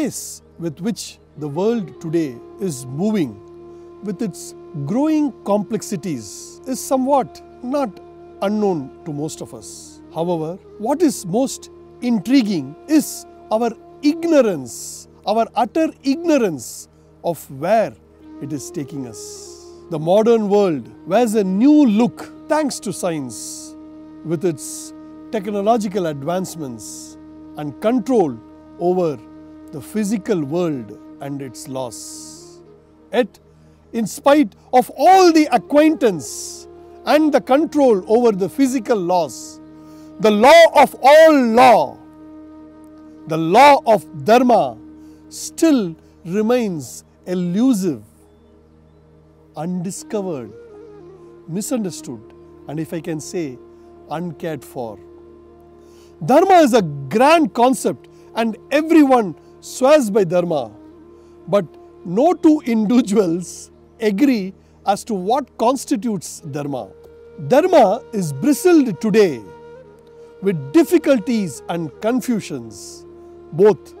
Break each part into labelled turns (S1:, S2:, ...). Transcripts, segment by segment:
S1: pace with which the world today is moving, with its growing complexities, is somewhat not unknown to most of us. However, what is most intriguing is our ignorance, our utter ignorance of where it is taking us. The modern world wears a new look thanks to science, with its technological advancements and control over the physical world and its laws. Yet, in spite of all the acquaintance and the control over the physical laws, the law of all law, the law of Dharma, still remains elusive, undiscovered, misunderstood, and if I can say, uncared for. Dharma is a grand concept and everyone swears by Dharma, but no two individuals agree as to what constitutes Dharma. Dharma is bristled today with difficulties and confusions, both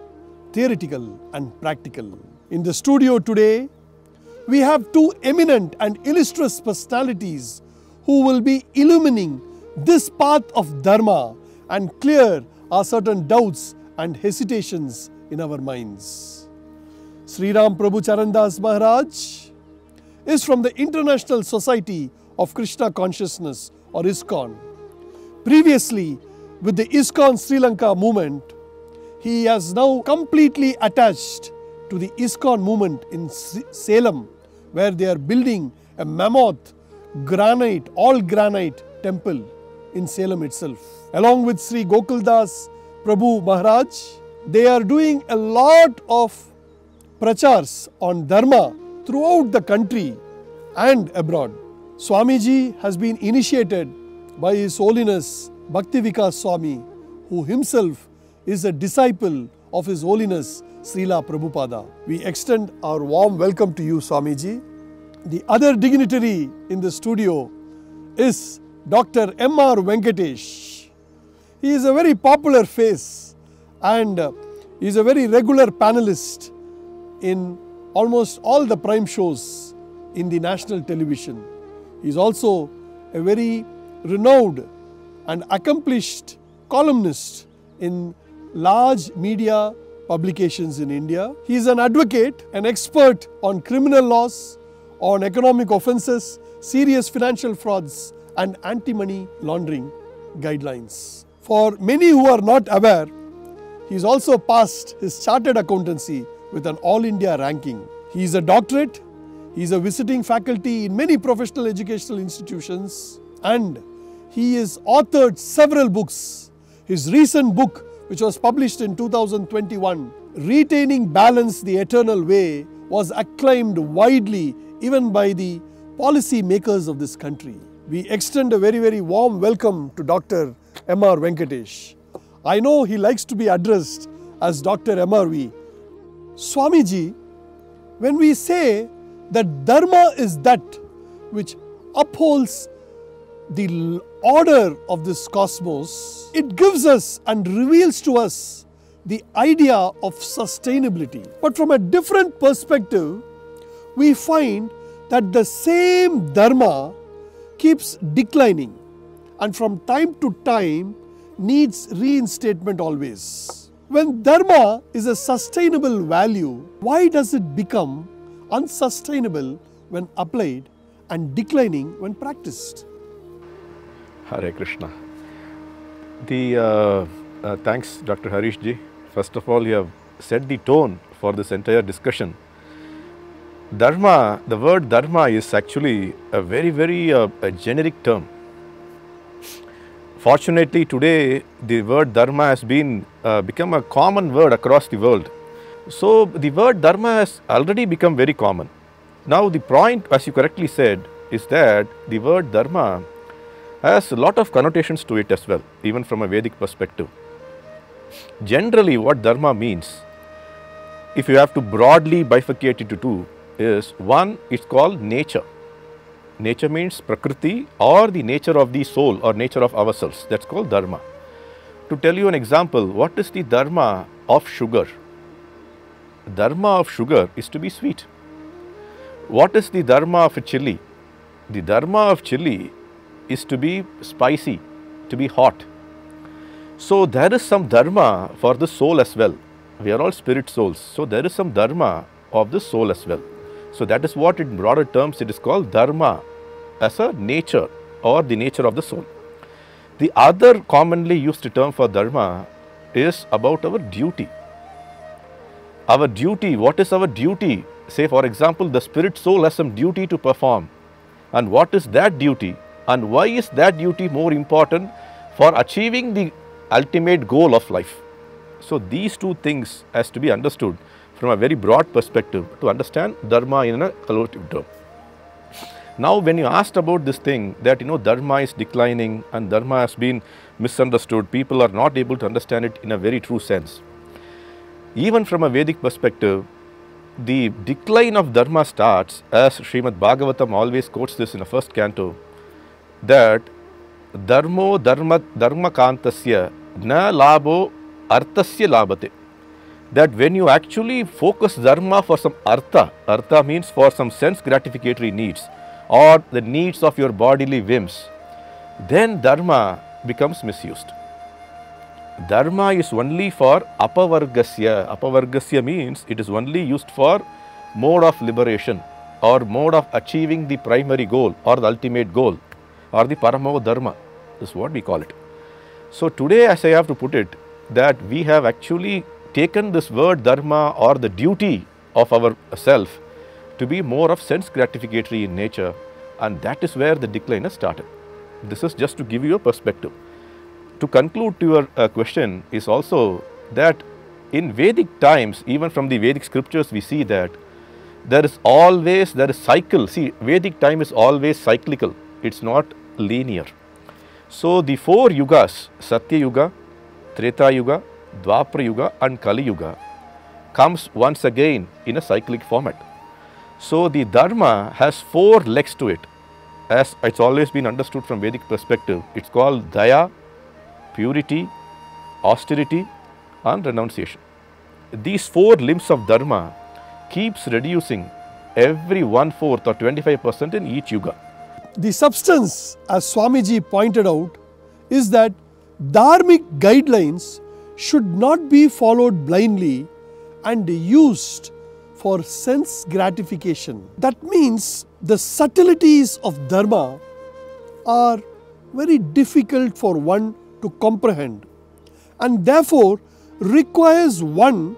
S1: theoretical and practical. In the studio today, we have two eminent and illustrious personalities who will be illumining this path of Dharma and clear our certain doubts and hesitations in our minds. Sri Ram Prabhu Charandas Maharaj is from the International Society of Krishna Consciousness, or ISKCON. Previously, with the ISKCON Sri Lanka movement, he has now completely attached to the ISKCON movement in Salem, where they are building a mammoth granite, all granite temple in Salem itself. Along with Sri Gokuldas Prabhu Maharaj, they are doing a lot of prachars on Dharma throughout the country and abroad. Swami G has been initiated by His Holiness Bhakti Vikas Swami, who himself is a disciple of His Holiness Srila Prabhupada. We extend our warm welcome to you, Swami Ji. The other dignitary in the studio is Dr. M.R. Venkatesh. He is a very popular face and he is a very regular panelist in almost all the prime shows in the national television. He is also a very renowned and accomplished columnist in large media publications in India. He is an advocate, an expert on criminal laws, on economic offences, serious financial frauds and anti-money laundering guidelines. For many who are not aware, he has also passed his chartered accountancy with an All India ranking. He is a doctorate, he is a visiting faculty in many professional educational institutions, and he has authored several books. His recent book, which was published in 2021, Retaining Balance the Eternal Way, was acclaimed widely even by the policy makers of this country. We extend a very, very warm welcome to Dr. M.R. Venkatesh. I know he likes to be addressed as Dr. MRV. Swami Ji, when we say that Dharma is that which upholds the order of this cosmos, it gives us and reveals to us the idea of sustainability. But from a different perspective, we find that the same Dharma keeps declining and from time to time needs reinstatement always. When Dharma is a sustainable value, why does it become unsustainable when applied and declining when practiced?
S2: Hare Krishna. Thanks, Dr. Harish Ji. First of all, you have set the tone for this entire discussion. Dharma, the word Dharma is actually a very a generic term. Fortunately, today the word Dharma has been become a common word across the world. So the word Dharma has already become very common. Now the point, as you correctly said, is that the word Dharma has a lot of connotations to it as well, even from a Vedic perspective. Generally, what Dharma means, if you have to broadly bifurcate it into two, is one, it's called nature. Nature means Prakriti or the nature of the soul or nature of ourselves. That's called Dharma. To tell you an example, what is the Dharma of sugar? Dharma of sugar is to be sweet. What is the Dharma of a chili? The Dharma of chili is to be spicy, to be hot. So there is some Dharma for the soul as well. We are all spirit souls. So there is some Dharma of the soul as well. So that is what in broader terms it is called Dharma as a nature or the nature of the soul. The other commonly used term for Dharma is about our duty. Our duty, what is our duty? Say for example, the spirit soul has some duty to perform. And what is that duty? And why is that duty more important for achieving the ultimate goal of life? So these two things has to be understood from a very broad perspective to understand Dharma in a collective term. Now when you asked about this thing that Dharma is declining and Dharma has been misunderstood, people are not able to understand it in a very true sense. Even from a Vedic perspective, the decline of Dharma starts, as Srimad Bhagavatam always quotes this in the first canto, that Dharmo Dharma Kantasya na labho arthasya labhate. That when you actually focus Dharma for some artha means for some sense gratificatory needs or the needs of your bodily whims, then Dharma becomes misused. Dharma is only for apavargasya. Apavargasya means it is only used for mode of liberation or mode of achieving the primary goal or the ultimate goal or the paramo dharma is what we call it. So today, as I have to put it, that we have actually taken this word dharma or the duty of our self to be more of sense gratificatory in nature, and that is where the decline has started. This is just to give you a perspective. To conclude to your question is also that in Vedic times, even from the Vedic scriptures, we see that there is cycle. See, Vedic time is always cyclical. It's not linear. So the four yugas, Satya Yuga, Treta Yuga, Dwapara Yuga and Kali Yuga comes once again in a cyclic format. So the Dharma has four legs to it. As it's always been understood from Vedic perspective, it's called Daya, purity, austerity and renunciation. These four limbs of Dharma keeps reducing every 1/4 or 25% in each yuga.
S1: The substance, as Swami G pointed out, is that dharmic guidelines should not be followed blindly and used for sense gratification. That means the subtleties of Dharma are very difficult for one to comprehend and therefore requires one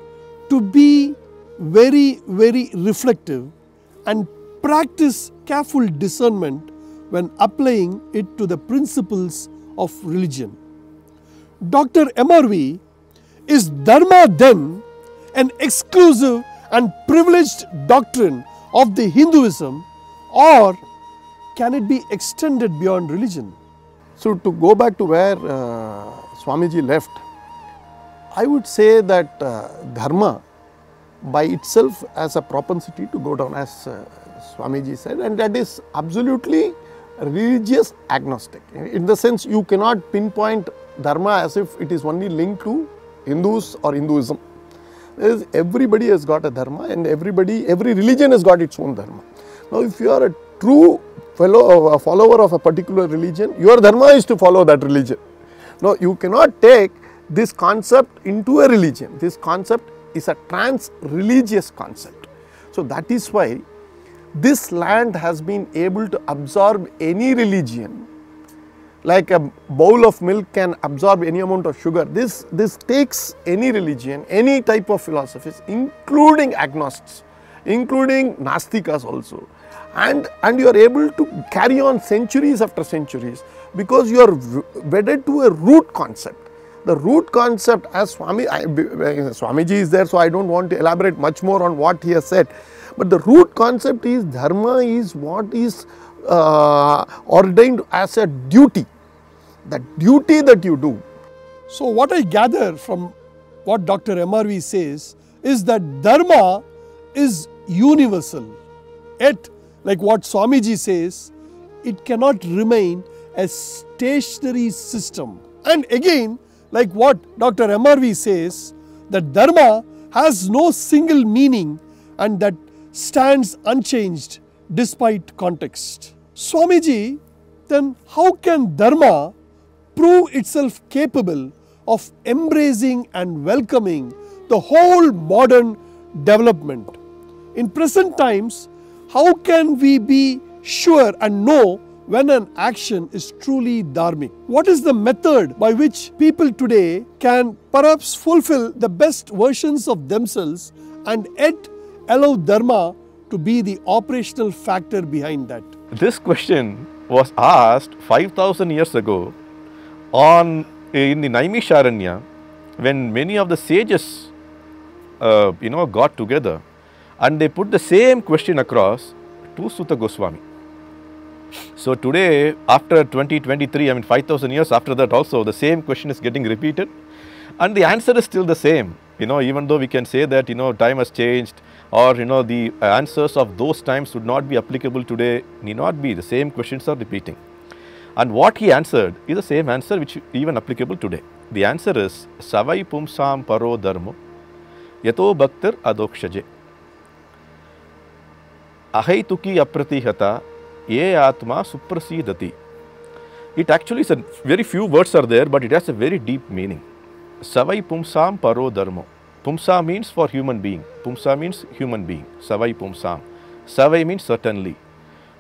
S1: to be very, very reflective and practice careful discernment when applying it to the principles of religion. Dr. MRV, is Dharma then an exclusive and privileged doctrine of the Hinduism, or can it be extended beyond religion?
S3: So to go back to where Swamiji left, I would say that Dharma by itself has a propensity to go down, as Swamiji said, and that is absolutely religious agnostic. In the sense, you cannot pinpoint Dharma as if it is only linked to Hindus or Hinduism. Everybody has got a Dharma and every religion has got its own Dharma. Now if you are a true follower of a particular religion, your Dharma is to follow that religion. Now you cannot take this concept into a religion. This concept is a trans-religious concept. So that is why this land has been able to absorb any religion. Like a bowl of milk can absorb any amount of sugar. This takes any religion, any type of philosophies, including agnostics, including Nastikas also. And you are able to carry on centuries after centuries because you are wedded to a root concept. The root concept, as Swamiji is there, so I don't want to elaborate much more on what he has said. But the root concept is Dharma is what is ordained as a duty. The duty that you do.
S1: So what I gather from what Dr. MRV says is that Dharma is universal. Yet, like what Swamiji says, it cannot remain a stationary system. And again, like what Dr. MRV says, that Dharma has no single meaning and that stands unchanged despite context. Swami Ji, then how can Dharma prove itself capable of embracing and welcoming the whole modern development? In present times, how can we be sure and know when an action is truly dharmic? What is the method by which people today can perhaps fulfill the best versions of themselves and yet allow Dharma to be the operational factor behind that?
S2: This question was asked 5,000 years ago in the Naimisharanya, when many of the sages got together and they put the same question across to Sutta Goswami. So today, after 2023, 5,000 years after that also, the same question is getting repeated and the answer is still the same. Even though we can say that, time has changed, or, the answers of those times would not be applicable today, need not be. The same questions are repeating. And what he answered is the same answer which is even applicable today. The answer is, Savai Pumsam Paro Dharmo, Yato Bhaktir Adokshaje. Ahaituki Apratihata, Ye Atma Suprasidati. It actually is very few words are there, but it has a very deep meaning. Savai Pumsam Paro Dharmo. Pumsa means for human being. Pumsa means human being. Savai Pumsam. Savai means certainly.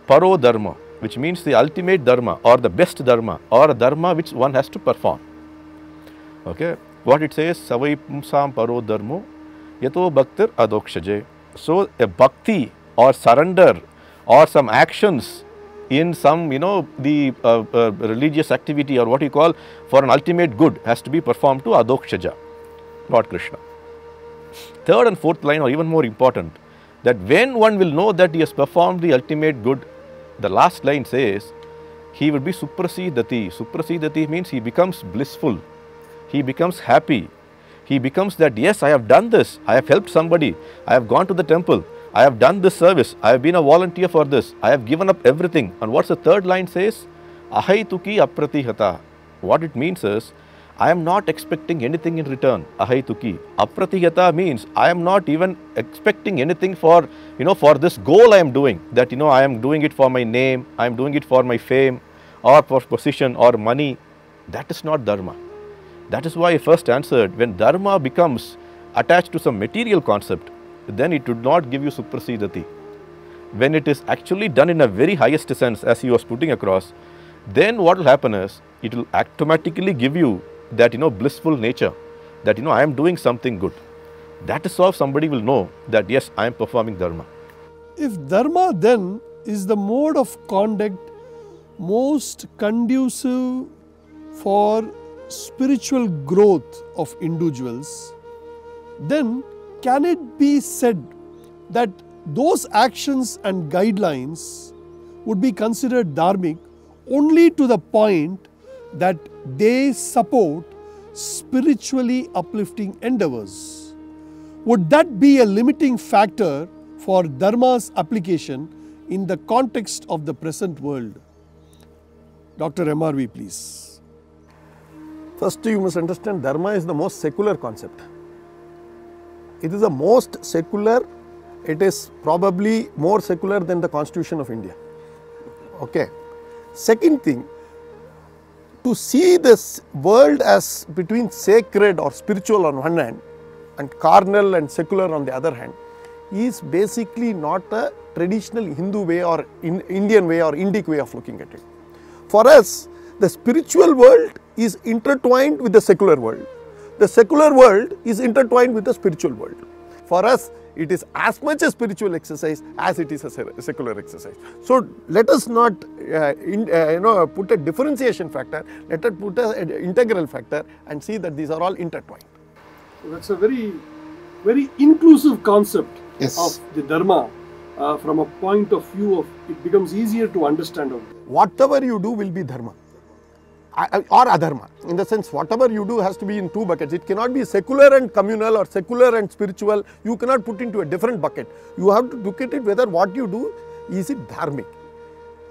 S2: Paro Dharma, which means the ultimate Dharma or the best Dharma or a Dharma which one has to perform. Okay. What it says, Savai Pumsam Paro Dharmo, Yato Bhaktir Adokshaje. So a bhakti or surrender or some actions in some, the religious activity or what you call for an ultimate good has to be performed to Adokshaja, Lord Krishna. Third and fourth line are even more important, that when one will know that he has performed the ultimate good, the last line says, he will be Suprasidati. Suprasidati means he becomes blissful, he becomes happy, he becomes that, yes, I have done this, I have helped somebody, I have gone to the temple, I have done this service, I have been a volunteer for this, I have given up everything. And what's the third line says? Ahaituki Apratihata. What it means is, I am not expecting anything in return. Ahaituki. Apratihata means I am not even expecting anything for, for this goal I am doing. That, I am doing it for my name, I am doing it for my fame or for position or money. That is not Dharma. That is why I first answered, when Dharma becomes attached to some material concept, then it would not give you Suprasidati. When it is actually done in a very highest sense, as he was putting across, then what will happen is, it will automatically give you that, blissful nature, that, I am doing something good. That is how somebody will know that, yes, I am performing Dharma.
S1: If Dharma then is the mode of conduct most conducive for spiritual growth of individuals, then can it be said that those actions and guidelines would be considered dharmic only to the point that they support spiritually uplifting endeavors? Would that be a limiting factor for Dharma's application in the context of the present world? Dr. MRV, please.
S3: First, you must understand, Dharma is the most secular concept. It is the most secular, it is probably more secular than the Constitution of India. Okay. Second thing, to see this world as between sacred or spiritual on one hand and carnal and secular on the other hand is basically not a traditional Hindu way or Indian way or Indic way of looking at it. For us, the spiritual world is intertwined with the secular world. The secular world is intertwined with the spiritual world. For us, it is as much a spiritual exercise as it is a secular exercise. So let us not put a differentiation factor, let us put an integral factor and see that these are all intertwined.
S1: So that's a very, very inclusive concept
S3: Yes.
S1: of the Dharma. From a point of view of it becomes easier to understand.
S3: Whatever you do will be Dharma or Adharma. In the sense, whatever you do has to be in two buckets. It cannot be secular and communal or secular and spiritual. You cannot put into a different bucket. You have to look at it whether what you do, is it dharmic?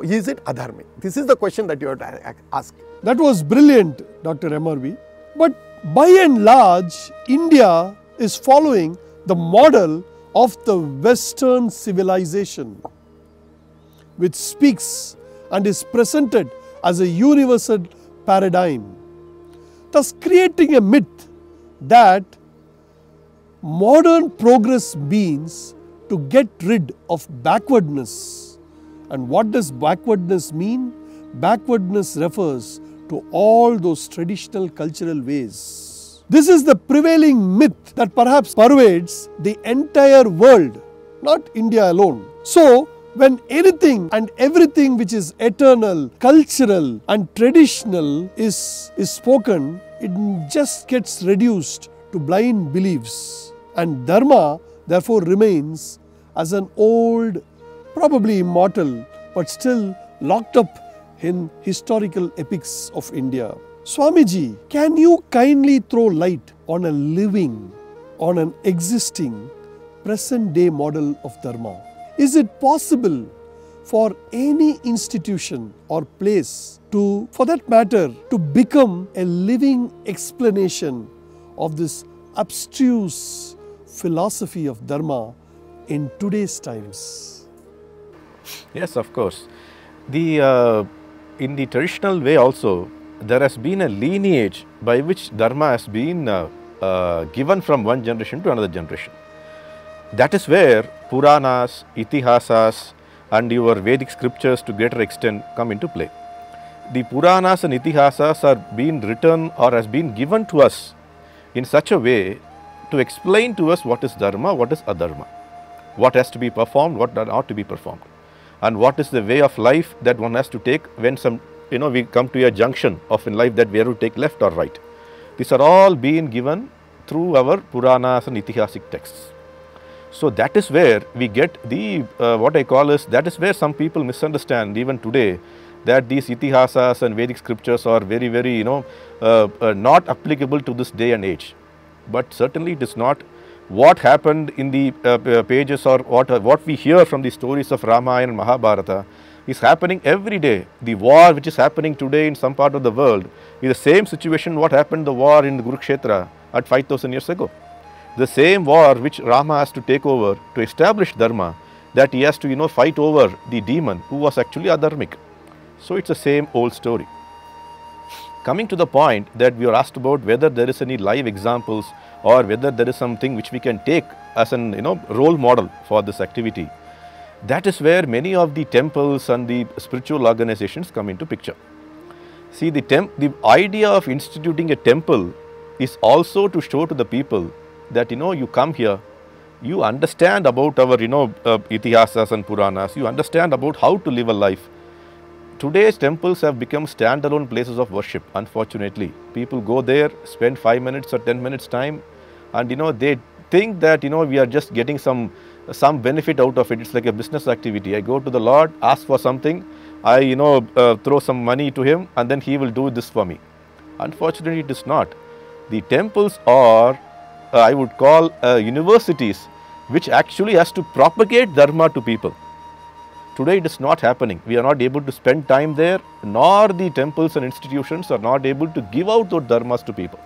S3: Is it adharmic? This is the question that you have to ask.
S1: That was brilliant, Dr. MRV. But by and large, India is following the model of the Western civilization, which speaks and is presented as a universal paradigm, thus creating a myth that modern progress means to get rid of backwardness. And what does backwardness mean? Backwardness refers to all those traditional cultural ways. This is the prevailing myth that perhaps pervades the entire world, not India alone. So, when anything and everything which is eternal, cultural and traditional is spoken, it just gets reduced to blind beliefs. And Dharma therefore remains as an old, probably immortal, but still locked up in historical epics of India. Swami Ji, can you kindly throw light on a living, on an existing, present day model of Dharma? Is it possible for any institution or place to, for that matter, to become a living explanation of this abstruse philosophy of Dharma in today's times?
S2: Yes, of course. In the traditional way also, there has been a lineage by which Dharma has been given from one generation to another generation. That is where Puranas, Itihasas and your Vedic scriptures to greater extent come into play. The Puranas and Itihasas are being written or has been given to us in such a way to explain to us what is Dharma, what is Adharma, what has to be performed, what ought to be performed, and what is the way of life that one has to take when we come to a junction of in life that we have to take left or right. These are all being given through our Puranas and Itihasic texts. So that is where we get the, what I call is, that is where some people misunderstand even today that these Itihasas and Vedic scriptures are very, very, not applicable to this day and age. But certainly it is not. What happened in the pages or what we hear from the stories of Ramayana and Mahabharata is happening every day. The war which is happening today in some part of the world is the same situation what happened the war in Kurukshetra at 5000 years ago. The same war which Rama has to take over to establish Dharma, that he has to fight over the demon who was actually adharmic. So it's the same old story. Coming to the point that we are asked about whether there is any live examples or whether there is something which we can take as an role model for this activity, that is where many of the temples and the spiritual organizations come into picture. See, the idea of instituting a temple is also to show to the people that you come here, you understand about our Itihasas and Puranas, you understand about how to live a life. Today's temples have become standalone places of worship, unfortunately. People go there, spend 5 minutes or 10 minutes time, and they think that we are just getting some benefit out of it. It's like a business activity. I go to the Lord, ask for something, I throw some money to him, and then he will do this for me. Unfortunately, it is not. The temples are, I would call, universities which actually has to propagate Dharma to people. Today it is not happening. We are not able to spend time there, nor the temples and institutions are not able to give out those dharmas to people.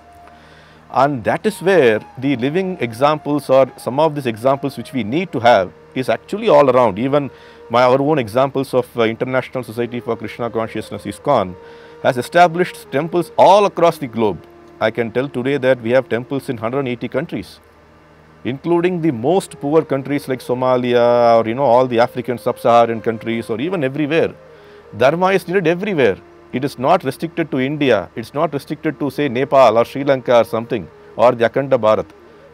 S2: And that is where the living examples or some of these examples which we need to have is actually all around. Even our own examples of International Society for Krishna Consciousness, ISKCON, has established temples all across the globe. I can tell today that we have temples in 180 countries, including the most poor countries like Somalia or all the African sub-Saharan countries or even everywhere. Dharma is needed everywhere. It is not restricted to India. It is not restricted to say Nepal or Sri Lanka or something or the Akhanda Bharat.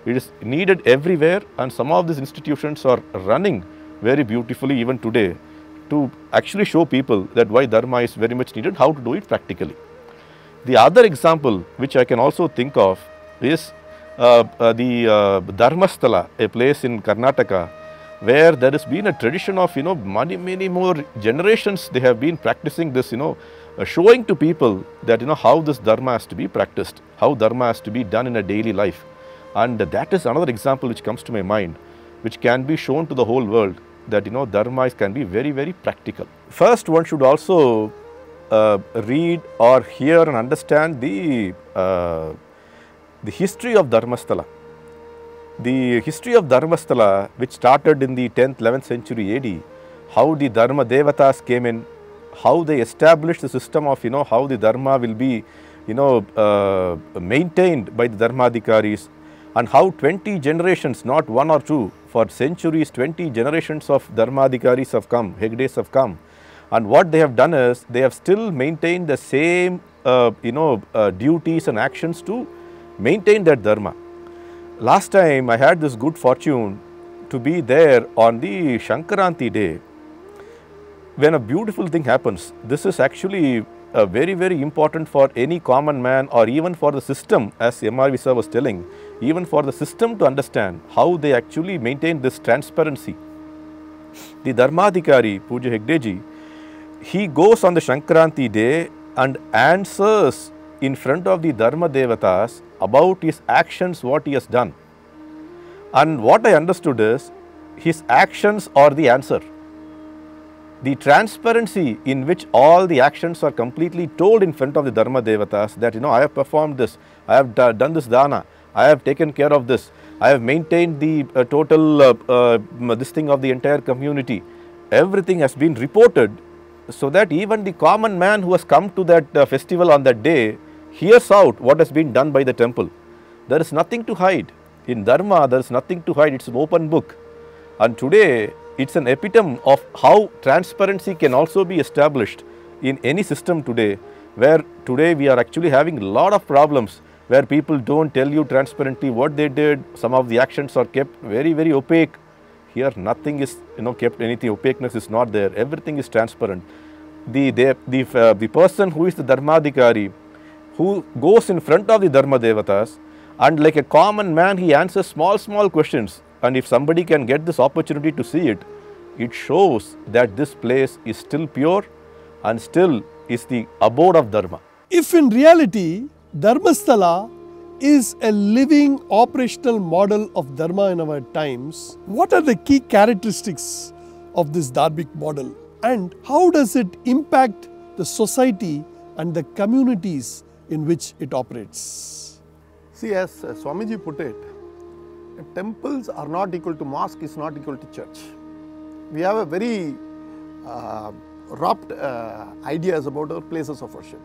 S2: It is needed everywhere, and some of these institutions are running very beautifully even today to actually show people that why Dharma is very much needed, how to do it practically. The other example which I can also think of is the Dharmasthala, a place in Karnataka, where there has been a tradition of many more generations they have been practicing this, showing to people that how this Dharma has to be practiced, how Dharma has to be done in a daily life. And that is another example which comes to my mind, which can be shown to the whole world that Dharma can be very, very practical. First, one should also read or hear and understand the history of Dharmasthala. The history of Dharmasthala, which started in the 10th, 11th century AD, how the Dharma Devatas came in, how they established the system of, how the Dharma will be, maintained by the Dharmaadhikaris, and how 20 generations, not one or two, for centuries, 20 generations of Dharmaadhikaris have come, Hegdes have come. And what they have done is, they have still maintained the same, duties and actions to maintain that Dharma. Last time I had this good fortune to be there on the Shankaranti day, when a beautiful thing happens. This is actually very, very important for any common man, or even for the system, as M.R. Visa was telling, even for the system to understand how they actually maintain this transparency. The Dharmaadhikari, Puja Hegdeji, he goes on the Shankaranti day and answers in front of the Dharma Devatas about his actions, what he has done. And what I understood is, his actions are the answer. The transparency in which all the actions are completely told in front of the Dharma Devatas, that I have performed this, I have done this dana, I have taken care of this, I have maintained the total this thing of the entire community. Everything has been reported, so that even the common man who has come to that festival on that day hears out what has been done by the temple. There is nothing to hide. In Dharma, there is nothing to hide. It's an open book. And today, it's an epitome of how transparency can also be established in any system today, where today we are actually having a lot of problems, where people don't tell you transparently what they did. Some of the actions are kept very, very opaque. Here nothing is kept, anything, opaqueness is not there, everything is transparent. The person who is the Dharmaadhikari, who goes in front of the Dharma Devatas, and like a common man, he answers small questions. And if somebody can get this opportunity to see it, it shows that this place is still pure and still is the abode of Dharma.
S1: If in reality, Dharmasthala is a living operational model of Dharma in our times, what are the key characteristics of this Dharmic model, and how does it impact the society and the communities in which it operates?
S3: See, as Swami Ji put it, temples are not equal to mosque, is not equal to church. We have a very warped ideas about our places of worship.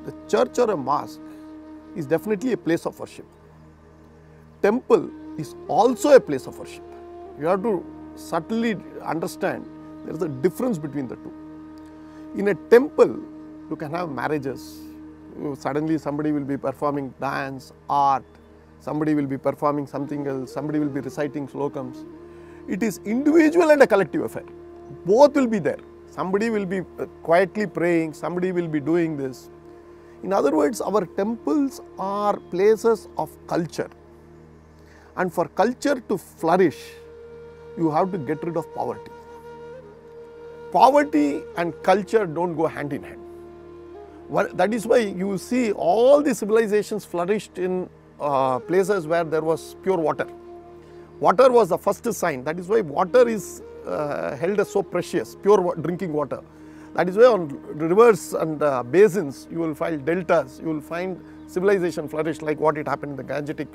S3: The church or a mosque is definitely a place of worship. Temple is also a place of worship. You have to subtly understand there is a difference between the two. In a temple, you can have marriages. Suddenly somebody will be performing dance, art, somebody will be performing something else, somebody will be reciting slokams. It is individual and a collective affair. Both will be there. Somebody will be quietly praying, somebody will be doing this. In other words, our temples are places of culture. And for culture to flourish, you have to get rid of poverty. Poverty and culture don't go hand in hand. That is why you see all the civilizations flourished in places where there was pure water. Water was the first sign. That is why water is held as so precious, pure drinking water. That is why on rivers and basins, you will find deltas, you will find civilization flourish, like what it happened in the Gangetic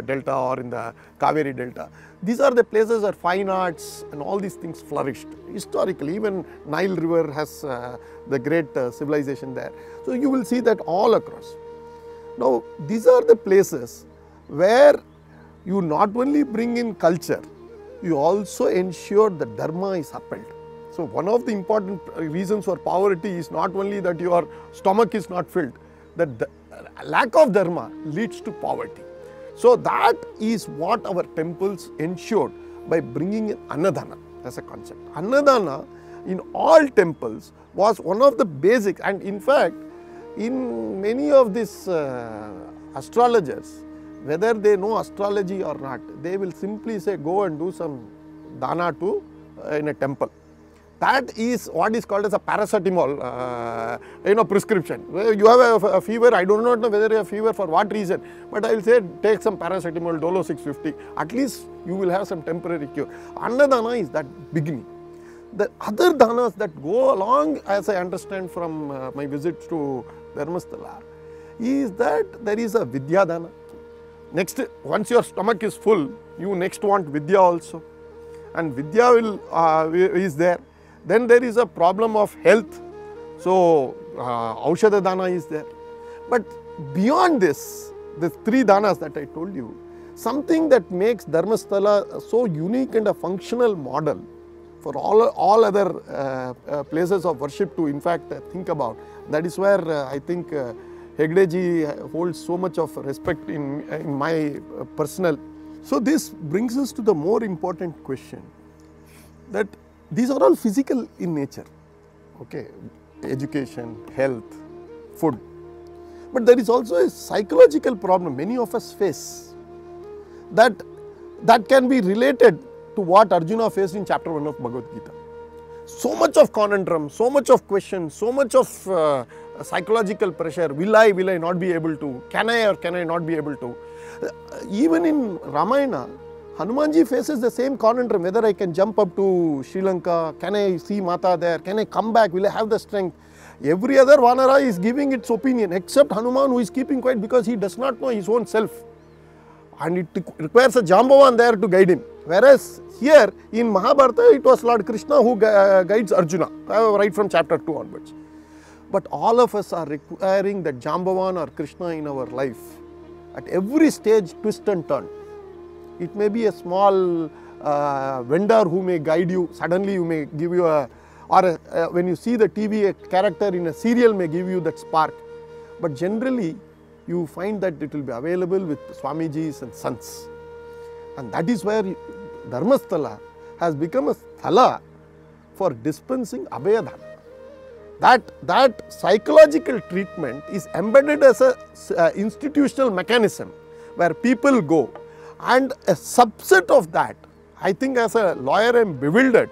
S3: delta or in the Kaveri delta. These are the places where fine arts and all these things flourished. Historically, even Nile river has the great civilization there. So you will see that all across. Now, these are the places where you not only bring in culture, you also ensure that Dharma is upheld. So one of the important reasons for poverty is not only that your stomach is not filled, that the lack of Dharma leads to poverty. So that is what our temples ensured by bringing in Annadana as a concept. Annadana in all temples was one of the basic, and in fact, in many of these astrologers, whether they know astrology or not, they will simply say, go and do some dana in a temple. That is what is called as a paracetamol prescription. You have a fever, I do not know whether you have fever for what reason, but I will say take some paracetamol, Dolo 650, at least you will have some temporary cure. Annadana is that beginning. The other danas that go along, as I understand from my visits to Dharmasthala, is that there is a Vidya dana. Next, once your stomach is full, you next want Vidya also, and Vidya is there. Then there is a problem of health, so Aushadha Dana is there. But beyond this, the 3 Danas that I told you, something that makes Dharmasthala so unique and a functional model for all other places of worship to in fact think about. That is where I think Hegde ji holds so much of respect in my personal. So this brings us to the more important question, that these are all physical in nature, okay, education, health, food. But there is also a psychological problem many of us face, that can be related to what Arjuna faced in chapter 1 of Bhagavad Gita. So much of conundrum, so much of question, so much of psychological pressure. Will I not be able to? Can I or can I not be able to? Even in Ramayana, Hanumanji faces the same conundrum, whether I can jump up to Sri Lanka, can I see Mata there, can I come back, will I have the strength? Every other Vanara is giving its opinion except Hanuman, who is keeping quiet because he does not know his own self. And it requires a Jambavan there to guide him. Whereas here in Mahabharata, it was Lord Krishna who guides Arjuna, right from chapter 2 onwards. But all of us are requiring that Jambavan or Krishna in our life. At every stage, twist and turn. It may be a small vendor who may guide you. Suddenly you may give you when you see the TV, a character in a serial may give you that spark. But generally, you find that it will be available with Swami G's and sons. And that is where Dharmasthala has become a sthala for dispensing Abhaya Dharma. That psychological treatment is embedded as a institutional mechanism where people go, and a subset of that, I think as a lawyer I am bewildered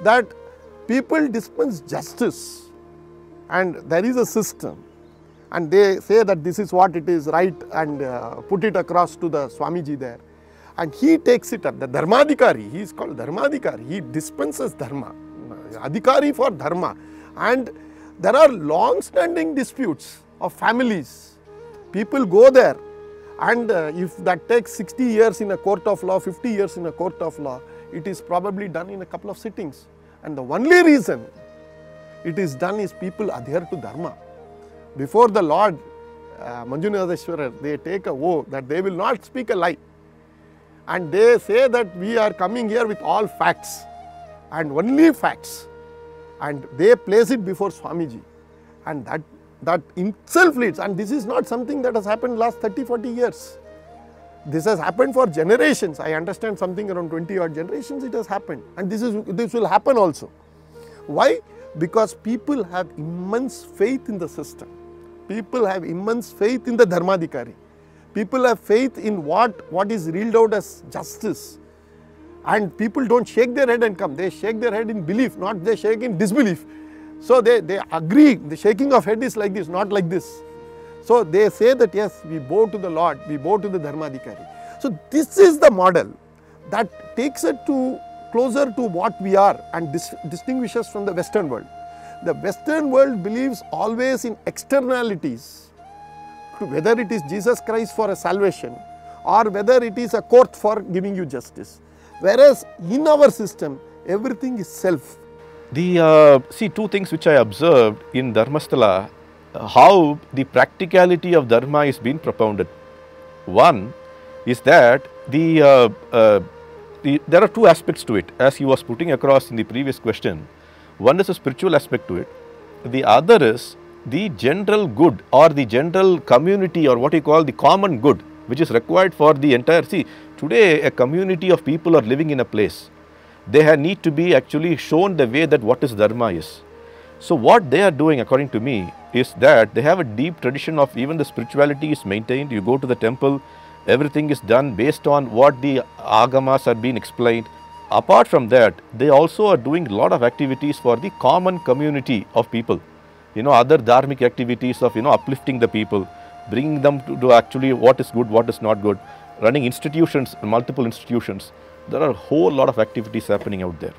S3: that people dispense justice and there is a system and they say that this is what it is right and put it across to the Swami Ji there, and he takes it up. The Dharmaadhikari, he is called Dharmaadhikari, he dispenses Dharma, Adhikari for Dharma. And there are long-standing disputes of families. People go there, and if that takes 60 years in a court of law, 50 years in a court of law, it is probably done in a couple of sittings. And the only reason it is done is people adhere to Dharma. Before the Lord, Manjunadeshwarar, they take a oath that they will not speak a lie. And they say that we are coming here with all facts and only facts. And they place it before Swamiji, and that itself leads, and this is not something that has happened last 30-40 years. This has happened for generations. I understand something around 20 odd generations it has happened, and this will happen also. Why? Because people have immense faith in the system. People have immense faith in the Dharmaadhikari. People have faith in what is reeled out as justice. And people don't shake their head and come, they shake their head in belief, not they shake in disbelief. So they agree, the shaking of head is like this, not like this. So they say that yes, we bow to the Lord, we bow to the Dharmaadhikari. So this is the model that takes it to closer to what we are and distinguishes from the Western world. The Western world believes always in externalities, whether it is Jesus Christ for a salvation or whether it is a court for giving you justice. Whereas in our system, everything is self.
S2: See, two things which I observed in Dharmasthala, how the practicality of Dharma is being propounded. One is that there are two aspects to it, as he was putting across in the previous question. One is a spiritual aspect to it. The other is the general good or the general community or what you call the common good, which is required for the entire. See, today a community of people are living in a place. They need to be actually shown the way that what is Dharma is. So what they are doing, according to me, is that they have a deep tradition of even the spirituality is maintained. You go to the temple, everything is done based on what the agamas are being explained. Apart from that, they also are doing a lot of activities for the common community of people. Other dharmic activities of, uplifting the people, bringing them to actually what is good, what is not good, running institutions, multiple institutions. There are a whole lot of activities happening out there.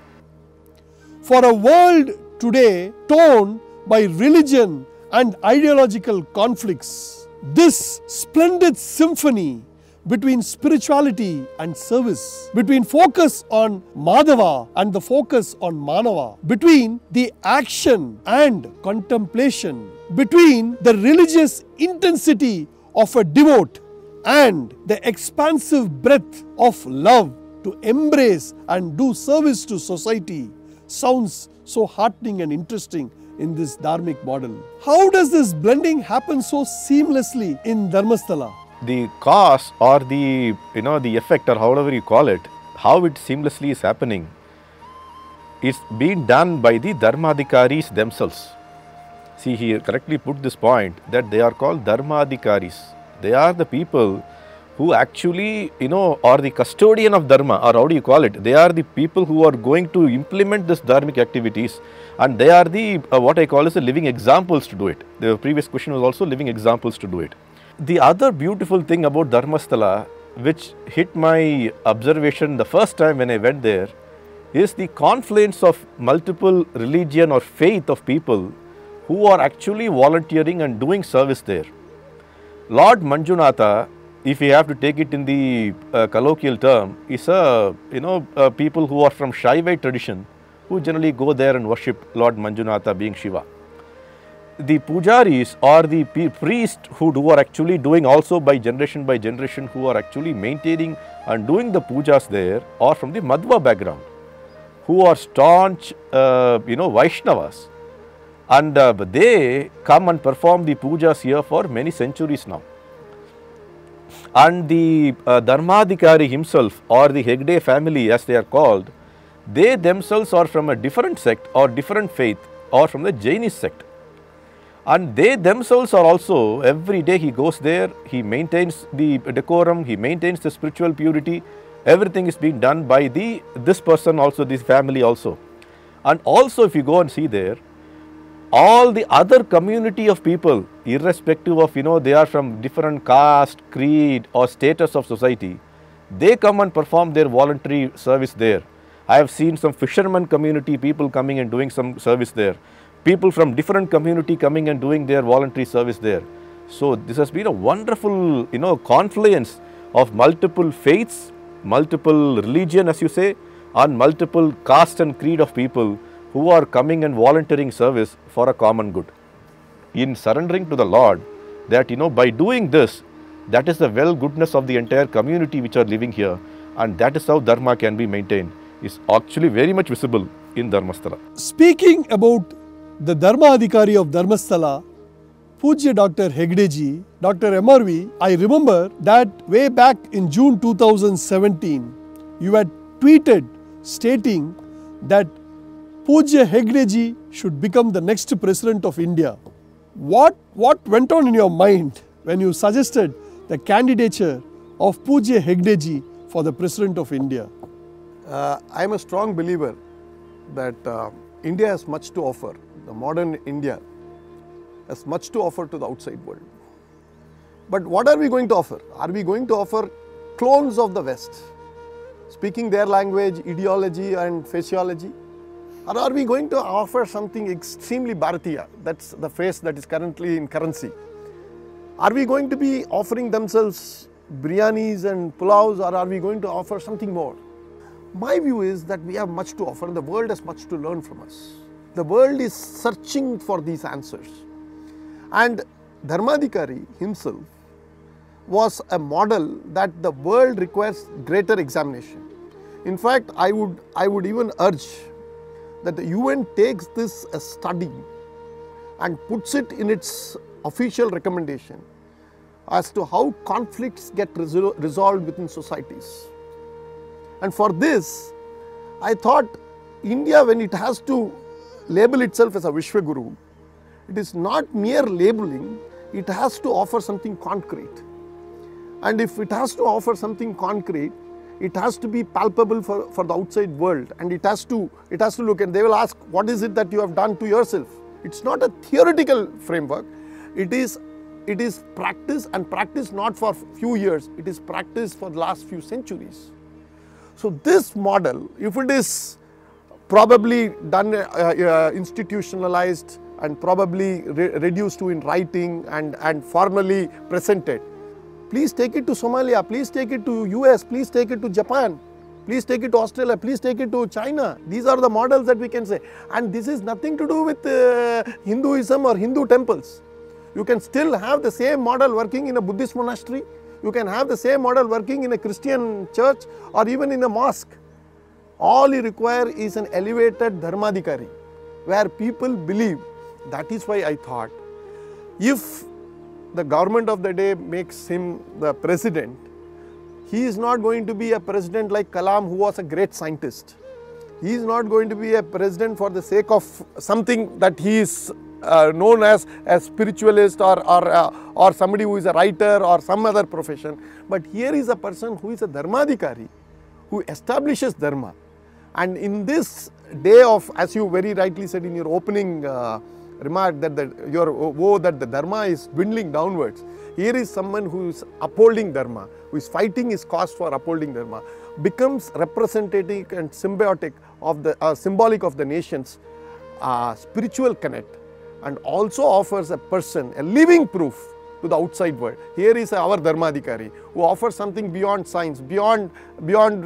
S1: For a world today torn by religion and ideological conflicts, this splendid symphony between spirituality and service, between focus on Madhava and the focus on Manava, between the action and contemplation, between the religious intensity of a devote and the expansive breadth of love to embrace and do service to society sounds so heartening and interesting in this dharmic model. How does this blending happen so seamlessly in Dharmasthala?
S2: The cause or the effect, or however you call it, how it seamlessly is happening, is being done by the Dharmaadhikaris themselves. See, he correctly put this point that they are called Dharmaadhikaris. They are the people who actually, are the custodian of Dharma, or how do you call it? They are the people who are going to implement this dharmic activities, and they are the, what I call as the living examples to do it. The previous question was also living examples to do it. The other beautiful thing about Dharmasthala, which hit my observation the first time when I went there, is the confluence of multiple religion or faith of people who are actually volunteering and doing service there. Lord Manjunatha, if we have to take it in the colloquial term, is people who are from Shaivite tradition who generally go there and worship Lord Manjunatha, being Shiva. The pujaris or the priests who are actually doing also by generation who are actually maintaining and doing the pujas there are from the Madhva background, who are staunch Vaishnavas, and they come and perform the pujas here for many centuries now. And the Dharmaadhikari himself, or the Hegde family as they are called, they themselves are from a different sect or different faith, or from the Jainist sect. And they themselves are also, every day he goes there, he maintains the decorum, he maintains the spiritual purity, everything is being done by this person also, this family also. And also if you go and see there, all the other community of people, irrespective of, they are from different caste, creed or status of society, they come and perform their voluntary service there. I have seen some fishermen community people coming and doing some service there. People from different community coming and doing their voluntary service there. So this has been a wonderful, confluence of multiple faiths, multiple religion as you say, and multiple caste and creed of people who are coming and volunteering service for a common good. In surrendering to the Lord, that by doing this, that is the well goodness of the entire community which are living here, and that is how Dharma can be maintained, is actually very much visible in Dharmasthala.
S1: Speaking about the Dharmaadhikari of Dharmasthala, Pujya Dr. Hegdeji, Dr. MRV, I remember that way back in June 2017, you had tweeted stating that Pujya Hegdeji should become the next president of India. What went on in your mind when you suggested the candidature of Pujya Hegdeji for the president of India?
S3: I am a strong believer that India has much to offer. The modern India has much to offer to the outside world. But what are we going to offer? Are we going to offer clones of the West, speaking their language, ideology and physiology? Or are we going to offer something extremely Bharatiya? That's the phrase that is currently in currency. Are we going to be offering themselves biryanis and pulaus, or are we going to offer something more? My view is that we have much to offer and the world has much to learn from us. The world is searching for these answers. And Dharmaadhikari himself was a model that the world requires greater examination. In fact, I would even urge that the UN takes this a study and puts it in its official recommendation as to how conflicts get resolved within societies. And for this, I thought India, when it has to label itself as a Vishwaguru, it is not mere labeling, it has to offer something concrete. And if it has to offer something concrete, it has to be palpable for the outside world, and it has to look, and they will ask, what is it that you have done to yourself? It's not a theoretical framework, it is practice, and practice not for few years, it is practice for the last few centuries. So this model, if it is probably done institutionalized and probably reduced to in writing and formally presented, Please take it to Somalia, please take it to US, please take it to Japan, please take it to Australia, please take it to China. These are the models that we can say. And this is nothing to do with Hinduism or Hindu temples. You can still have the same model working in a Buddhist monastery. You can have the same model working in a Christian church or even in a mosque. All you require is an elevated Dharmaadhikari where people believe. That is why I thought, if the government of the day makes him the president, he is not going to be a president like Kalam, who was a great scientist. He is not going to be a president for the sake of something that he is known as a spiritualist or somebody who is a writer or some other profession. But here is a person who is a Dharmaadhikari, who establishes Dharma. And in this day of, as you very rightly said in your opening remark, that the Dharma is dwindling downwards. Here is someone who is upholding Dharma, who is fighting his cause for upholding Dharma, becomes representative and symbiotic of the symbolic of the nation's spiritual connect, and also offers a person a living proof to the outside world. Here is our Dharmaadhikari, who offers something beyond science, beyond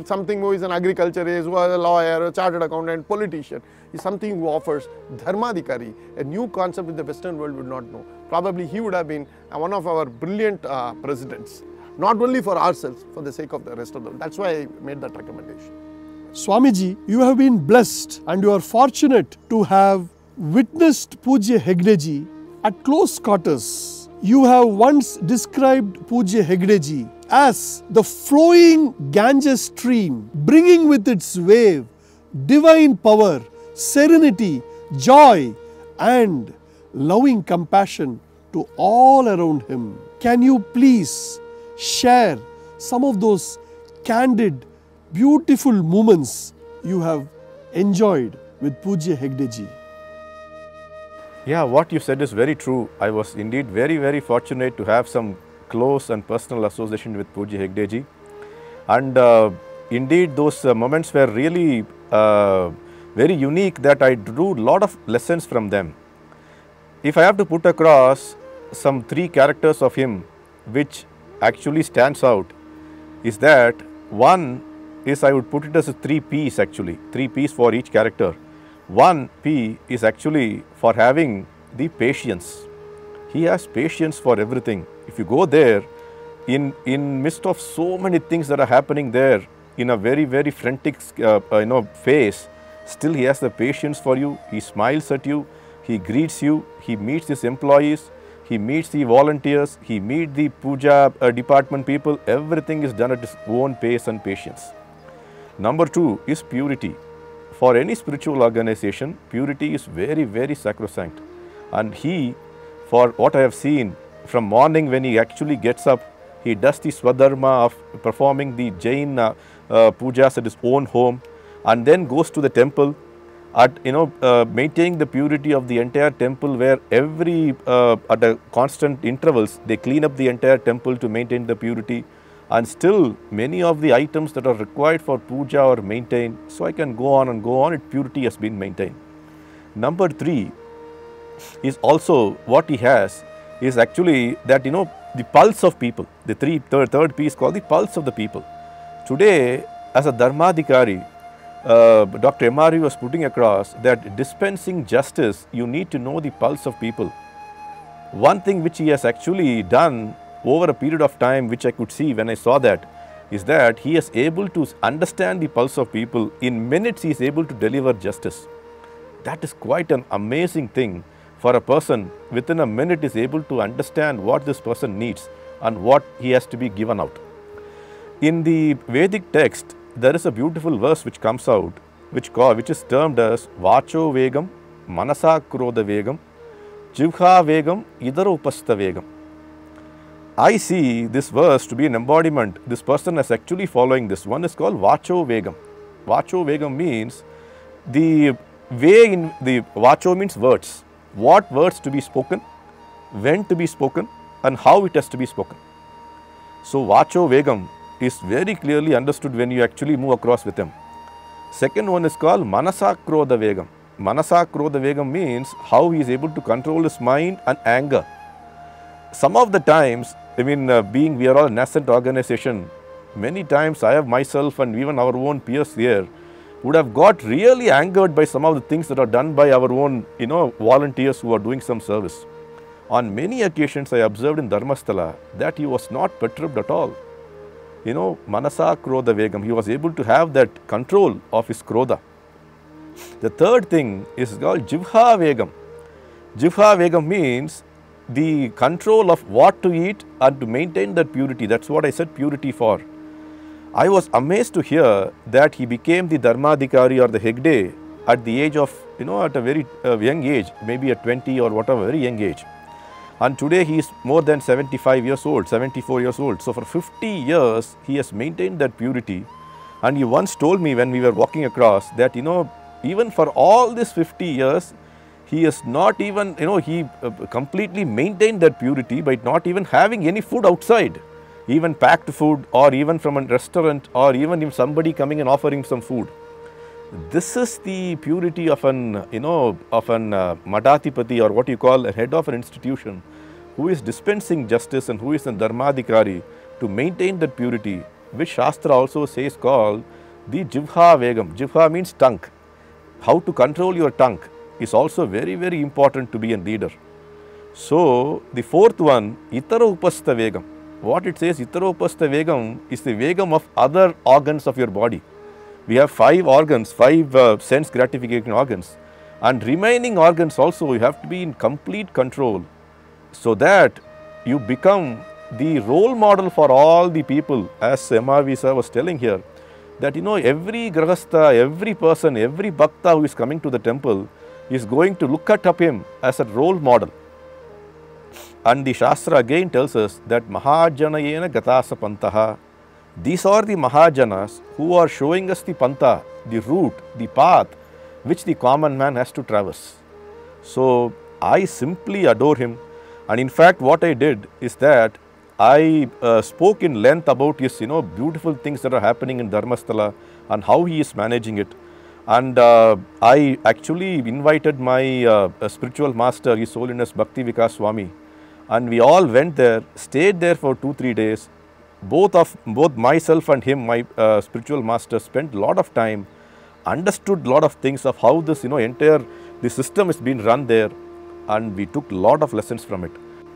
S3: something who is an agriculturist, who is a lawyer, a chartered accountant, politician. Is something who offers Dharmaadhikari, a new concept that the Western world would not know. Probably he would have been one of our brilliant presidents, not only for ourselves, for the sake of the rest of the world. That's why I made that recommendation.
S1: Swami Ji, you have been blessed and you are fortunate to have witnessed Pujya Hegde Ji at close quarters. You have once described Pujya Hegde Ji as the flowing Ganges stream, bringing with its wave divine power, serenity, joy and loving compassion to all around him. Can you please share some of those candid, beautiful moments you have enjoyed with Pujya Hegde Ji?
S2: Yeah, what you said is very true. I was indeed very, very fortunate to have some close and personal association with Pujya Hegde Ji. And indeed, those moments were really very unique, that I drew a lot of lessons from them. If I have to put across some three characters of him which actually stands out, is that one is, I would put it as a 3 P's actually, 3 P's for each character. One P is actually for having the patience. He has patience for everything. If you go there, in midst of so many things that are happening there, in a very, very frantic phase, still he has the patience for you. He smiles at you, he greets you, he meets his employees, he meets the volunteers, he meets the puja department people. Everything is done at his own pace and patience. Number 2 is purity. For any spiritual organization, purity is very, very sacrosanct. And he, for what I have seen, from morning when he actually gets up, he does the swadharma of performing the Jain pujas at his own home, and then goes to the temple at maintaining the purity of the entire temple, where every at a constant intervals they clean up the entire temple to maintain the purity. And still many of the items that are required for puja are maintained. So I can go on and go on, purity has been maintained. Number 3 is also what he has is actually that the pulse of people. The third P is called the pulse of the people. Today, as a Dharmaadhikari, Dr. M.R.U. was putting across that dispensing justice, you need to know the pulse of people. One thing which he has actually done over a period of time, which I could see when I saw that, is that he is able to understand the pulse of people. In minutes, he is able to deliver justice. That is quite an amazing thing for a person. Within a minute is able to understand what this person needs and what he has to be given out. In the Vedic text, there is a beautiful verse which comes out, which is termed as Vacho Vegam, Manasa Krodha Vegam, Jivha Vegam, Idara Upasta Vegam. I see this verse to be an embodiment. This person is actually following this. One is called Vacho Vegam. Vacho Vegam means the way in the Vacho means words. What words to be spoken, when to be spoken, and how it has to be spoken. So Vacho Vegam is very clearly understood when you actually move across with him. Second one is called Manasa Krodha Vegam. Manasa Krodha Vegam means how he is able to control his mind and anger. some of the times, I mean, we are all a nascent organization, many times I have myself and even our own peers here would have got really angered by some of the things that are done by our own, volunteers who are doing some service. On many occasions I observed in Dharmasthala that he was not perturbed at all. Manasa Krodha Vegam, he was able to have that control of his Krodha. The third thing is called Jivha Vegam. Jivha Vegam means the control of what to eat and to maintain that purity. That's what I said purity for. I was amazed to hear that he became the Dharmaadhikari or the Hegde at the age of, at a very young age, maybe at 20 or whatever, very young age. And today he is more than 75 years old, 74 years old. So for 50 years, he has maintained that purity. And he once told me when we were walking across that, even for all these 50 years, he is not even, he completely maintained that purity by not even having any food outside, even packed food or even from a restaurant or even if somebody coming and offering some food. This is the purity of an, Madhatipati, or what you call a head of an institution who is dispensing justice and who is a Dharmaadhikari to maintain that purity, which Shastra also says called the Jivha Vegam. Jivha means tongue. How to control your tongue is also very, very important to be a leader. So, the fourth one, Itara Upastha Vegam. What it says, Itara Upastha Vegam is the Vegam of other organs of your body. We have 5 organs, 5 sense gratification organs, and remaining organs also you have to be in complete control so that you become the role model for all the people, as MRV sir was telling here, that every grahastha, every person, every bhakta who is coming to the temple is going to look at him as a role model. And the Shastra again tells us that Mahajanayena Gatasa Pantaha. These are the Mahajanas who are showing us the Pantha, the route, the path which the common man has to traverse. So I simply adore him, and in fact what I did is that I spoke in length about his beautiful things that are happening in Dharmasthala and how he is managing it. And I actually invited my spiritual master, His Holiness Bhakti Vikas Swami, and we all went there, stayed there for 2-3 days. Both myself and him, my spiritual master, spent a lot of time, understood a lot of things of how this entire the system is being run there, and we took a lot of lessons from it.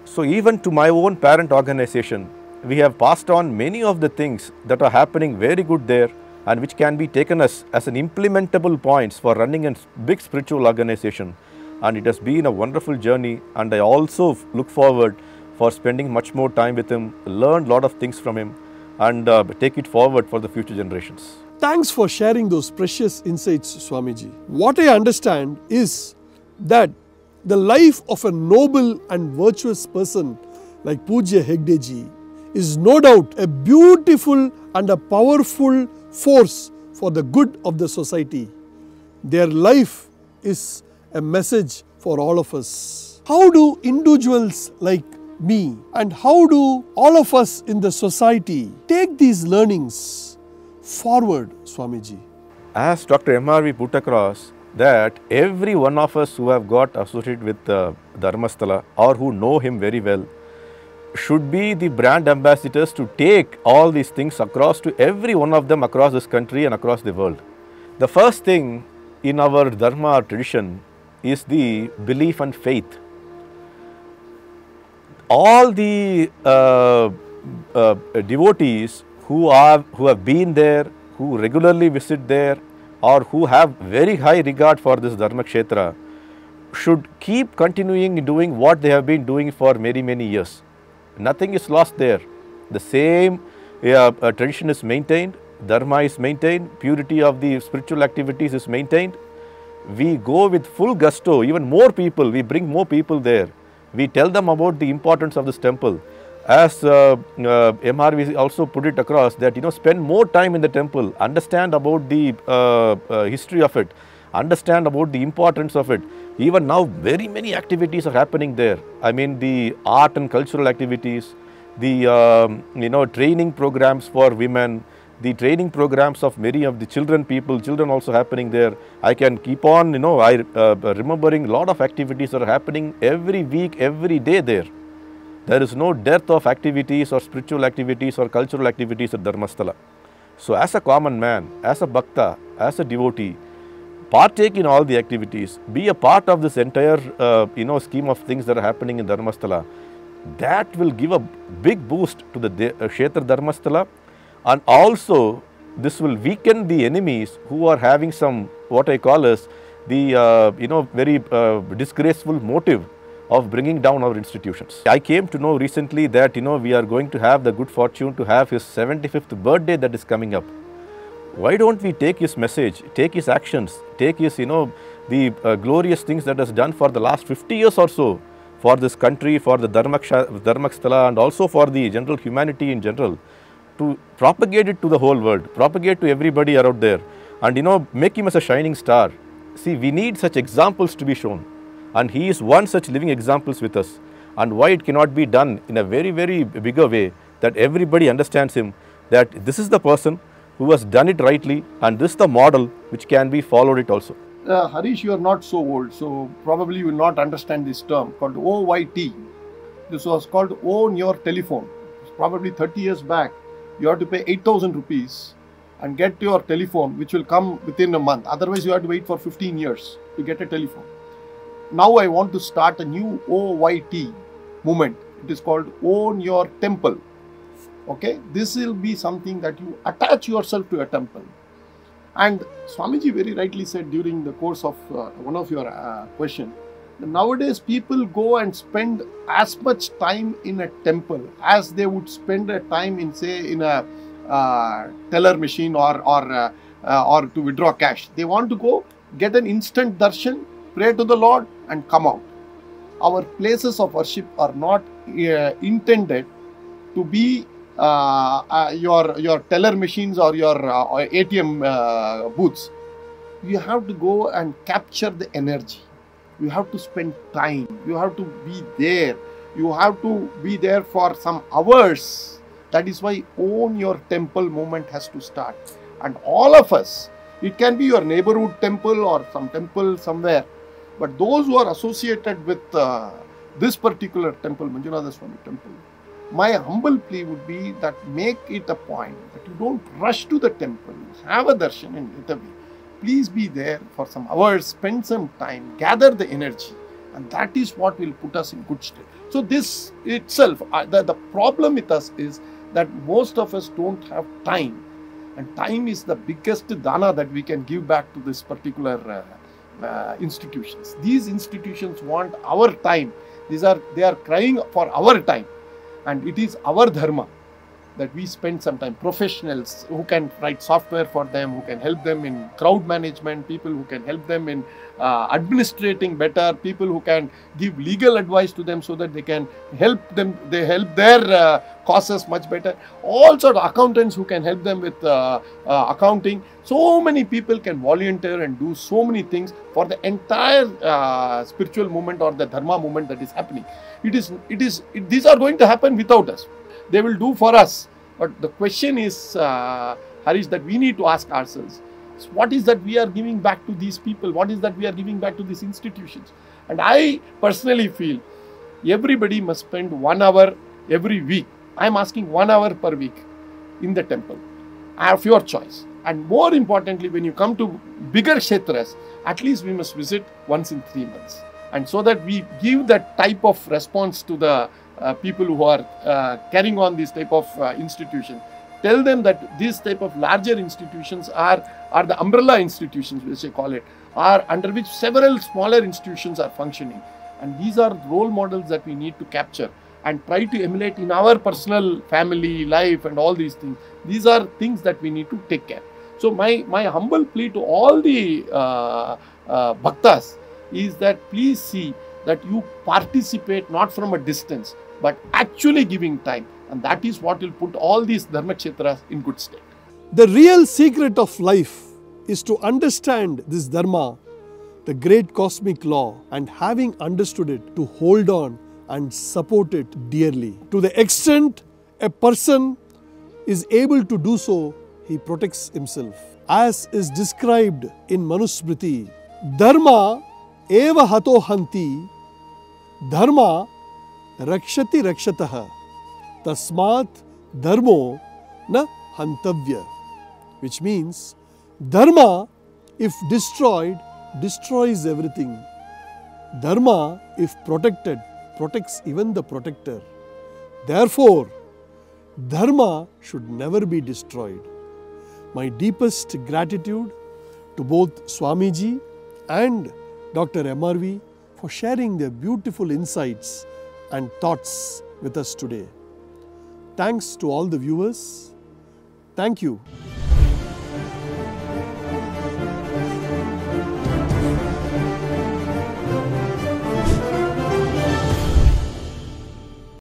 S2: So even to my own parent organization, we have passed on many of the things that are happening very good there and which can be taken as an implementable points for running a big spiritual organization. And it has been a wonderful journey, and I also look forward for spending much more time with him, learn a lot of things from him, and take it forward for the future generations.
S1: Thanks for sharing those precious insights, Swamiji. What I understand is that the life of a noble and virtuous person like Pujya Hegdeji is no doubt a beautiful and a powerful force for the good of the society. Their life is a message for all of us. How do individuals like me and how do all of us in the society take these learnings forward, Swamiji?
S2: As Dr. MRV put across, that every one of us who have got associated with Dharmasthala or who know him very well should be the brand ambassadors to take all these things across to every one of them across this country and across the world. The first thing in our Dharma tradition is the belief and faith. All the devotees who have been there, who regularly visit there, or who have very high regard for this Dharma Kshetra should keep continuing doing what they have been doing for many, many years. Nothing is lost there. The same tradition is maintained, Dharma is maintained, purity of the spiritual activities is maintained. We go with full gusto, even more people, we bring more people there. We tell them about the importance of this temple. As MRV also put it across that, spend more time in the temple, understand about the history of it, understand about the importance of it. Even now, very many activities are happening there. I mean, the art and cultural activities, the, training programs for women, the training programs of many of the children also happening there. I can keep on, remembering a lot of activities that are happening every week, every day there. There is no dearth of activities or spiritual activities or cultural activities at Dharmasthala. So as a common man, as a bhakta, as a devotee, partake in all the activities, be a part of this entire scheme of things that are happening in Dharmasthala. That will give a big boost to the Kshetra Dharmasthala, and also this will weaken the enemies who are having some, what I call as the very disgraceful motive of bringing down our institutions. I came to know recently that we are going to have the good fortune to have his 75th birthday that is coming up. Why don't we take his message, take his actions, take his the glorious things that has done for the last 50 years or so for this country, for the Dharmaksthala, and also for the general humanity in general, to propagate it to the whole world, propagate to everybody around there, and make him as a shining star. See, we need such examples to be shown, and he is one such living examples with us. And why it cannot be done in a very, very bigger way, that everybody understands him, that this is the person who has done it rightly, and this is the model which can be followed it also.
S3: Harish, you are not so old, so probably you will not understand this term called OYT. This was called Own Your Telephone. Probably 30 years back, you have to pay 8,000 rupees and get your telephone, which will come within a month. Otherwise, you have to wait for 15 years to get a telephone. Now I want to start a new OYT movement. It is called Own Your Temple. Okay, this will be something that you attach yourself to a temple. And Swami Ji very rightly said during the course of one of your questions, nowadays people go and spend as much time in a temple as they would spend a time in, say, in a teller machine or to withdraw cash. They want to go get an instant darshan, pray to the Lord and come out. Our places of worship are not intended to be your teller machines or your ATM booths. You have to go and capture the energy. You have to spend time. You have to be there. You have to be there for some hours. That is why Own Your Temple movement has to start. And all of us, it can be your neighborhood temple or some temple somewhere, but those who are associated with this particular temple, Manjunath Swami temple, my humble plea would be that make it a point that you don't rush to the temple, have a darshan and get away. Please be there for some hours, spend some time, gather the energy, and that is what will put us in good state. So this itself, the problem with us is that most of us don't have time, and time is the biggest dana that we can give back to this particular institutions. These institutions want our time. They are crying for our time. And it is our dharma that we spend some time. Professionals who can write software for them, who can help them in crowd management, people who can help them in administrating better, people who can give legal advice to them so that they can help them, they help their causes much better. All sort of accountants who can help them with accounting. So many people can volunteer and do so many things for the entire spiritual movement or the dharma movement that is happening. These are going to happen without us. They will do for us. But the question is, Harish, that we need to ask ourselves, what is that we are giving back to these people? What is that we are giving back to these institutions? And I personally feel everybody must spend 1 hour every week. I am asking 1 hour per week in the temple of your choice. And more importantly, when you come to bigger kshetras, at least we must visit once in 3 months. And so that we give that type of response to the people who are carrying on this type of institution. Tell them that this type of larger institutions are the umbrella institutions, which I call it, are under which several smaller institutions are functioning. And these are role models that we need to capture and try to emulate in our personal family life and all these things. These are things that we need to take care. So my humble plea to all the bhaktas is that please see that you participate not from a distance, but actually giving time. And that is what will put all these dharma kshetras in good state.
S1: The real secret of life is to understand this dharma, the great cosmic law, and having understood it, to hold on and support it dearly. To the extent a person is able to do so, he protects himself. As is described in Manusmriti, dharma eva hato hanti, dharma rakshati rakshataha tasmat dharmo na hantavya, which means dharma, if destroyed, destroys everything. Dharma, if protected, protects even the protector. Therefore, dharma should never be destroyed. My deepest gratitude to both Swami G and Dr. MRV for sharing their beautiful insights and thoughts with us today. Thanks to all the viewers. Thank you.